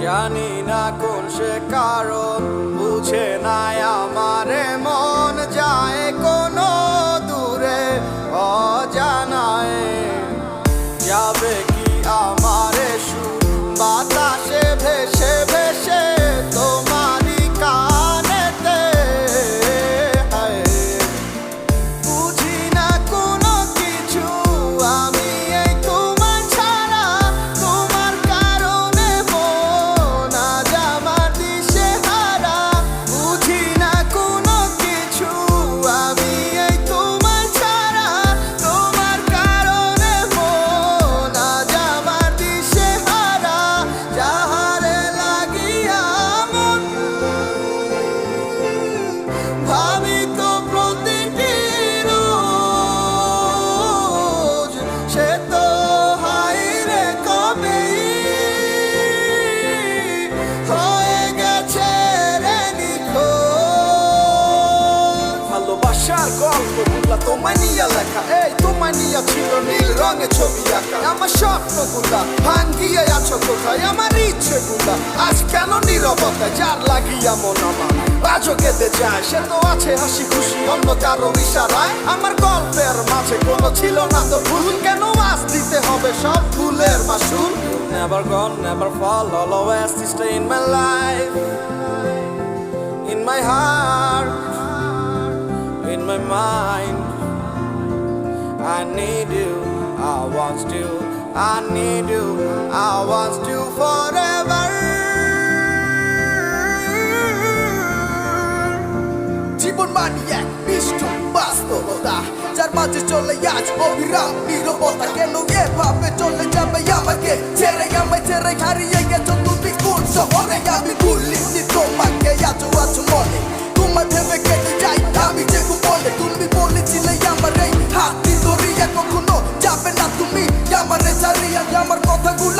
জানি না কোন সে কারণ বুঝে নাই আমারে মন যায় কোনো দূরে অজানায় যাবে কি আমারে সুর বাতাসে ভেসে ভেসে তোমারই কানেতে বুঝি না কোনো কিছু আমি এই তোমার ছাড়া তোমার কারণে মন আজ আমার দিশে হারা বুঝি না কোনো কিছু আমি এই তোমার ছাড়া তোমার কারণে মন আজ আমার দিশে হারা যাহারে লাগিয়া মন ভাবি তো প্রতিটি রোজ সে তো হাইরে কবে হয়ে গেছে রে নিখোঁজ ভালোবাসার গল্পগুলা তোমায় নিয়ে লেখা এই তোমায় নিয়ে ছিল নীল রঙে ছবি আঁকা আমার স্বপ্নগুলা ভাঙ্গিয়ে আছো কোথায় আমার ইচ্ছেগুলা আজ কেন নীরবতা যার লাগিয়া মন আমার আজও কেঁদে যায় সে তো আছে হাসি খুশি অন্য কারো ইশারায় আমার গল্পের মাঝে কোনো ছিল না তো ভুল কেন আজ দিতে হবে সব ভুলের মাসুল Never gone, never fall, always to stay in my life In my heart, in my mind I need you, I want you, I need you, I want you forever জীবন মানি এক নিষ্ঠুর বাস্তবতা যার মাঝে চলে আজ অবিরাম নীরবতা কেন এভাবে চলে যাবে আমাকে ছেড়ে আমায় ছেড়ে হারিয়ে গেছো তুমি কোন শহরে আমি ভুলিনি তোমাকে আজও আছো মনে তোমার ভেবে কেটে যাই আমি যে বলে তুমি বলেছিলে আমার এই হাতটি ধরিয়া কখনো যাবে না তুমি আমারে ছাড়িয়া আমার কথাগুলো